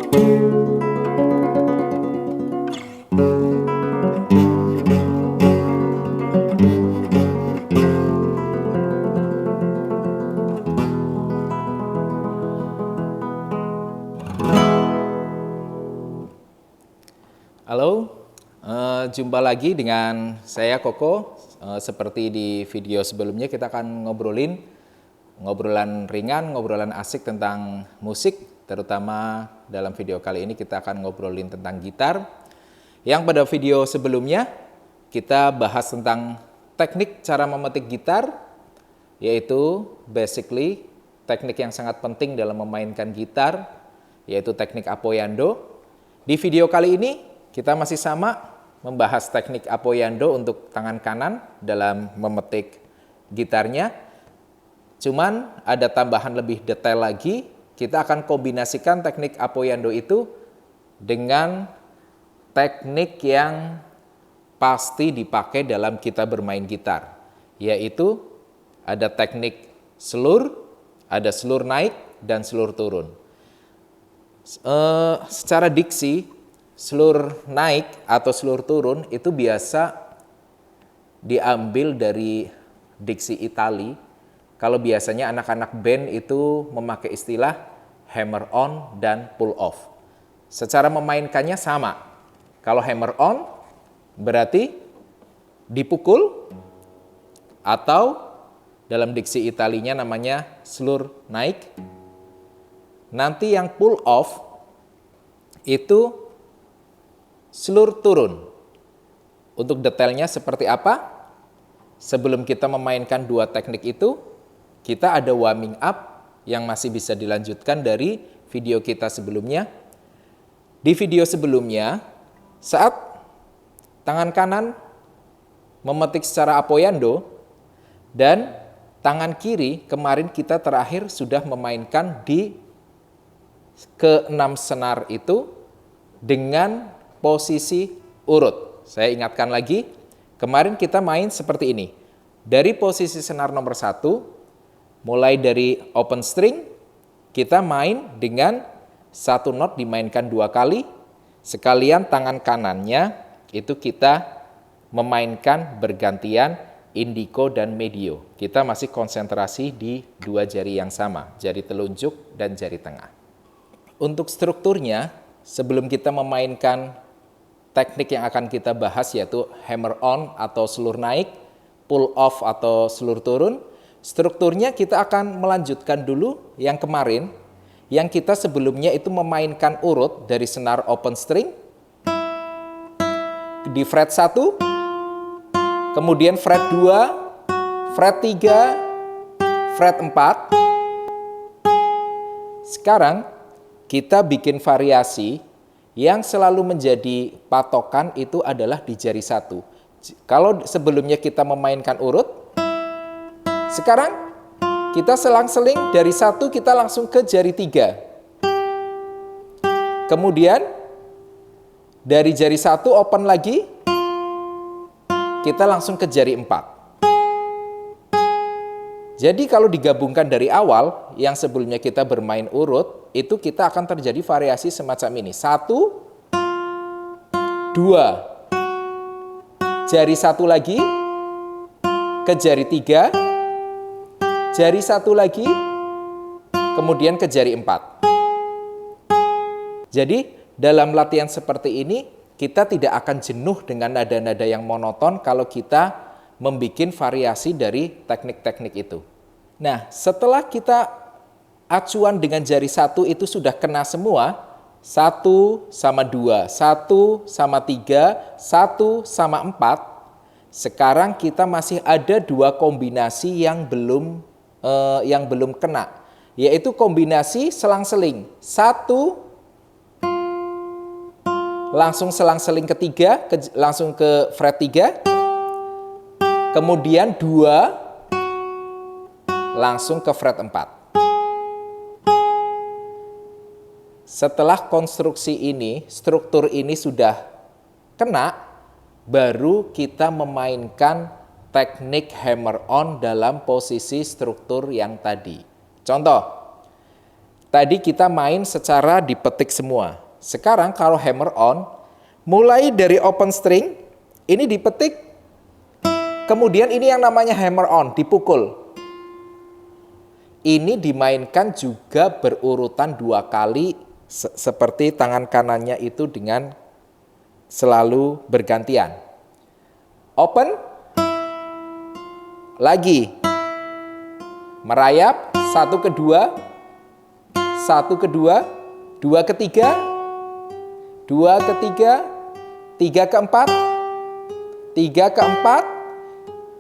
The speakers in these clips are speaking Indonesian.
Halo, jumpa lagi dengan saya Koko. Seperti di video sebelumnya kita akan ngobrolan ringan, ngobrolan asik tentang musik. Terutama dalam video kali ini kita akan ngobrolin tentang gitar. Yang pada video sebelumnya kita bahas tentang teknik cara memetik gitar, yaitu basically teknik yang sangat penting dalam memainkan gitar, yaitu teknik apoyando. Di video kali ini kita masih sama membahas teknik apoyando untuk tangan kanan dalam memetik gitarnya. Cuman ada tambahan lebih detail lagi, kita akan kombinasikan teknik apoyando itu dengan teknik yang pasti dipakai dalam kita bermain gitar, yaitu ada teknik slur, ada slur naik, dan slur turun. Secara diksi, slur naik atau slur turun itu biasa diambil dari diksi Itali. Kalau biasanya anak-anak band itu memakai istilah hammer on dan pull off. Secara memainkannya sama. Kalau hammer on berarti dipukul, atau dalam diksi Italinya namanya slur naik. Nanti yang pull off itu slur turun. Untuk detailnya seperti apa? Sebelum kita memainkan dua teknik itu, kita ada warming up yang masih bisa dilanjutkan dari video kita sebelumnya. Di video sebelumnya, saat tangan kanan memetik secara apoyando dan tangan kiri kemarin kita terakhir sudah memainkan di ke-6 senar itu dengan posisi urut. Saya ingatkan lagi, kemarin kita main seperti ini. Dari posisi senar nomor 1, mulai dari open string, kita main dengan satu not dimainkan 2 kali, sekalian tangan kanannya itu kita memainkan bergantian indigo dan medio. Kita masih konsentrasi di 2 jari yang sama, jari telunjuk dan jari tengah. Untuk strukturnya, sebelum kita memainkan teknik yang akan kita bahas yaitu hammer on atau slur naik, pull off atau slur turun, strukturnya kita akan melanjutkan dulu yang kemarin, yang kita sebelumnya itu memainkan urut dari senar open string, di fret 1, kemudian fret 2, fret 3, fret 4. Sekarang kita bikin variasi. Yang selalu menjadi patokan itu adalah di jari 1. Kalau sebelumnya kita memainkan urut, sekarang kita selang-seling dari 1 kita langsung ke jari 3. Kemudian dari jari 1 open lagi, kita langsung ke jari 4. Jadi kalau digabungkan dari awal, yang sebelumnya kita bermain urut, itu kita akan terjadi variasi semacam ini. 1, 2, jari 1 lagi, ke jari 3, jari 1 lagi, kemudian ke jari 4. Jadi dalam latihan seperti ini, kita tidak akan jenuh dengan nada-nada yang monoton kalau kita membuat variasi dari teknik-teknik itu. Nah, setelah kita acuan dengan jari 1 itu sudah kena semua, 1 sama 2, 1 sama 3, 1 sama 4, sekarang kita masih ada 2 kombinasi yang belum kena, yaitu kombinasi selang-seling. 1 langsung selang-seling ketiga, langsung ke fret 3, kemudian 2 langsung ke fret 4. Setelah konstruksi ini, struktur ini sudah kena, baru kita memainkan teknik hammer on dalam posisi struktur yang tadi. Contoh, tadi kita main secara dipetik semua. Sekarang kalau hammer on, mulai dari open string, ini dipetik, kemudian ini yang namanya hammer on, dipukul. Ini dimainkan juga berurutan 2 kali, seperti tangan kanannya itu dengan selalu bergantian. Open, lagi, merayap, 1 ke 2, 1 ke 2, 2 ke 3, 2 ke 3, 3 ke 4, 3 ke 4,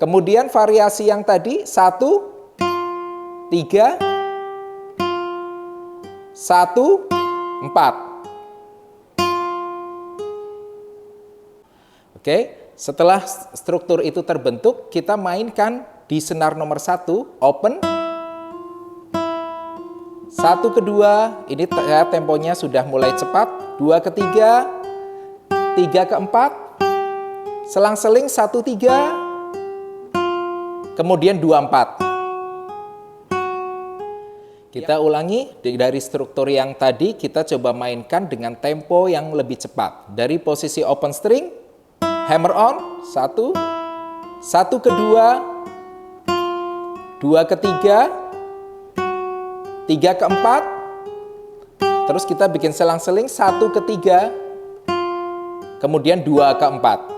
kemudian variasi yang tadi 1, 3, 1, 4. Oke, setelah struktur itu terbentuk, kita mainkan di senar nomor 1, open. 1 ke 2, ini temponya sudah mulai cepat. 2 ke 3, 3 ke 4, selang-seling 1, 3, kemudian 2, 4. Kita ulangi dari struktur yang tadi, kita coba mainkan dengan tempo yang lebih cepat. Dari posisi open string, hammer on, 1, 1 ke 2, 2 ke 3, 3 ke 4, terus kita bikin selang-seling 1 ke 3, kemudian 2 ke 4.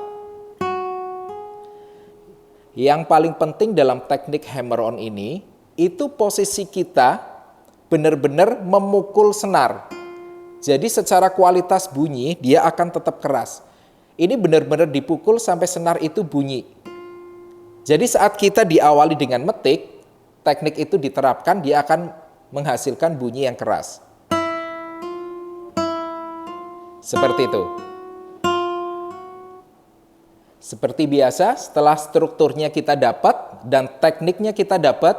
Yang paling penting dalam teknik hammer on ini, itu posisi kita benar-benar memukul senar. Jadi secara kualitas bunyi, dia akan tetap keras. Ini benar-benar dipukul sampai senar itu bunyi. Jadi saat kita diawali dengan metik, teknik itu diterapkan, dia akan menghasilkan bunyi yang keras. Seperti itu. Seperti biasa, setelah strukturnya kita dapat dan tekniknya kita dapat,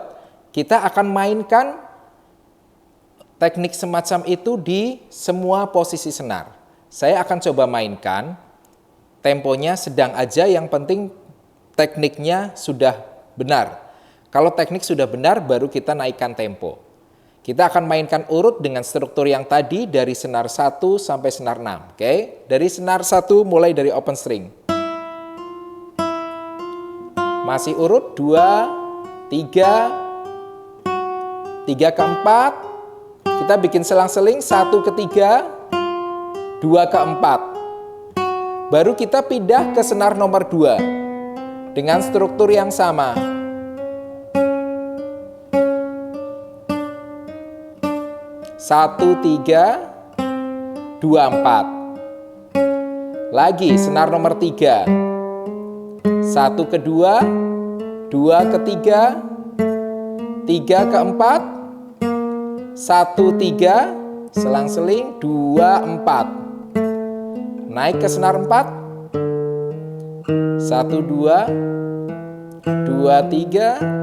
kita akan mainkan teknik semacam itu di semua posisi senar. Saya akan coba mainkan, temponya sedang aja, yang penting tekniknya sudah benar. Kalau teknik sudah benar, baru kita naikkan tempo. Kita akan mainkan urut dengan struktur yang tadi dari senar 1 sampai senar 6. Oke? Dari senar 1 mulai dari open string. Masih urut 2, 3, 3 ke 4. Kita bikin selang-seling 1 ke 3, 2 ke 4. Baru kita pindah ke senar nomor 2 dengan struktur yang sama. 1, 3, 2, 4. Lagi senar nomor 3. 1 ke 2, 2 ke 3, 3 ke 4, 1, 3, selang-seling 2, 4. Naik ke senar 4. 1, 2, 2, 3.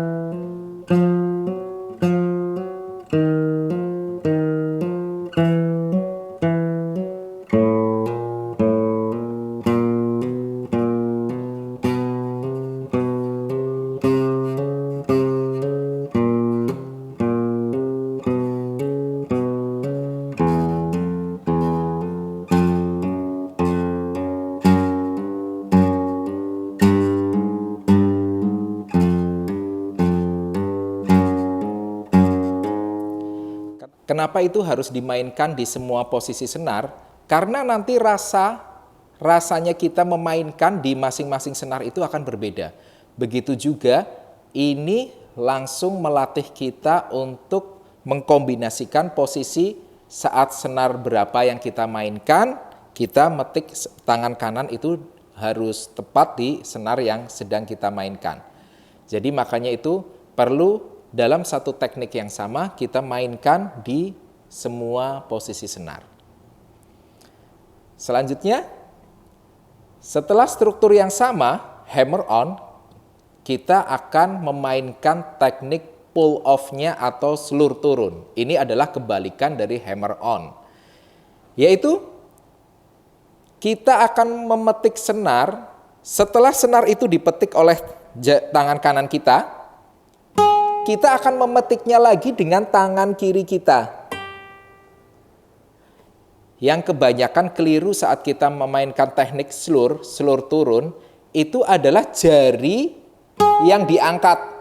Kenapa itu harus dimainkan di semua posisi senar? Karena nanti rasanya kita memainkan di masing-masing senar itu akan berbeda. Begitu juga ini langsung melatih kita untuk mengkombinasikan posisi saat senar berapa yang kita mainkan, kita metik tangan kanan itu harus tepat di senar yang sedang kita mainkan. Jadi makanya itu perlu dalam satu teknik yang sama kita mainkan di semua posisi senar. Selanjutnya, setelah struktur yang sama, hammer on, kita akan memainkan teknik pull off-nya atau slur turun. Ini adalah kebalikan dari hammer on. Yaitu, kita akan memetik senar, setelah senar itu dipetik oleh tangan kanan kita akan memetiknya lagi dengan tangan kiri kita. yang kebanyakan keliru saat kita memainkan teknik slur turun, itu adalah jari yang diangkat.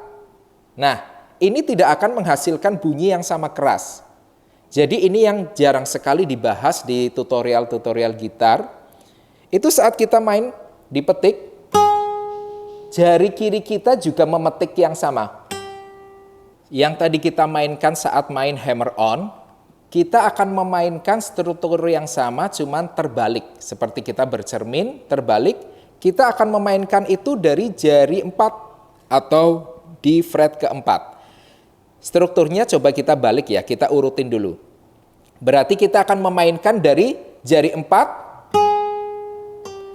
Nah, ini tidak akan menghasilkan bunyi yang sama keras. Jadi ini yang jarang sekali dibahas di tutorial-tutorial gitar. Itu saat kita main dipetik, jari kiri kita juga memetik yang sama. Yang tadi kita mainkan saat main hammer on, kita akan memainkan struktur yang sama cuman terbalik. Seperti kita bercermin, terbalik, kita akan memainkan itu dari jari 4 atau di fret keempat. Strukturnya coba kita balik ya, kita urutin dulu. Berarti kita akan memainkan dari jari 4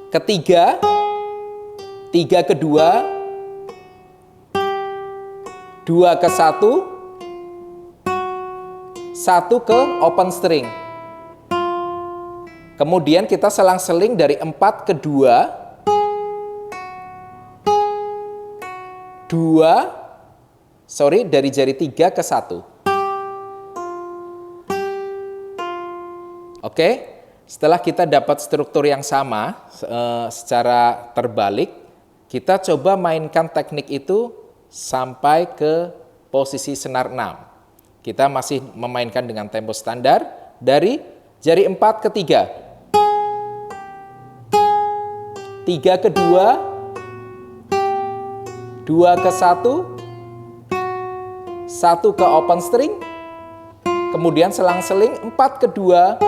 ke 3, 3 ke 2, 2 ke 1, 1 ke open string. Kemudian kita selang-seling dari 4 ke 2, 2, dari jari 3 ke 1. Oke, setelah kita dapat struktur yang sama secara terbalik, kita coba mainkan teknik itu sampai ke posisi senar 6. Kita masih memainkan dengan tempo standar dari jari 4 ke 3. 3 ke 2, 2 ke 1, 1 ke open string, kemudian selang-seling 4 ke 2,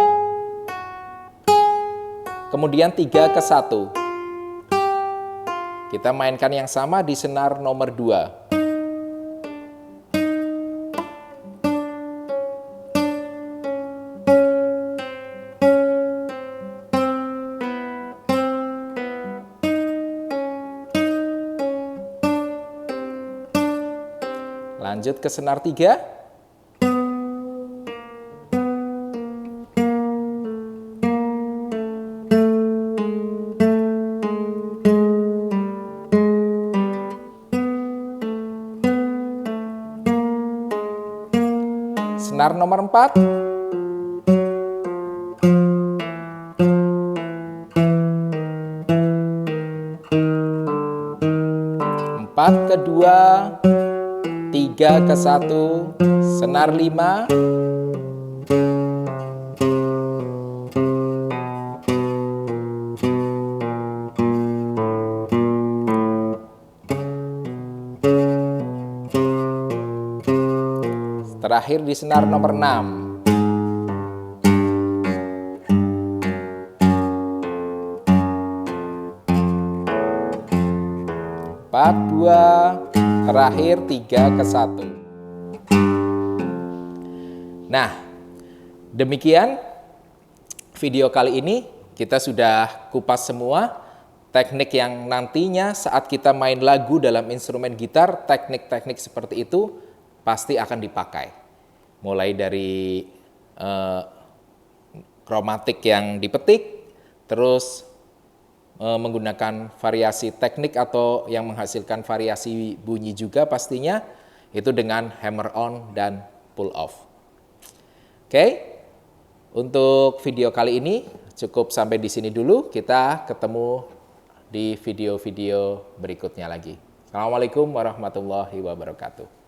kemudian 3 ke 1. Kita mainkan yang sama di senar nomor 2. Lanjut ke senar 3. Senar nomor 4. 4 ke 2, 3 ke 1, senar 5, terakhir di senar nomor 6. 4, 2, terakhir 3 ke 1. Nah, demikian video kali ini kita sudah kupas semua teknik yang nantinya saat kita main lagu dalam instrumen gitar, teknik-teknik seperti itu pasti akan dipakai. Mulai dari kromatik yang dipetik, terus menggunakan variasi teknik atau yang menghasilkan variasi bunyi juga pastinya, itu dengan hammer on dan pull off. Oke, untuk video kali ini cukup sampai di sini dulu. Kita ketemu di video-video berikutnya lagi. Assalamualaikum warahmatullahi wabarakatuh.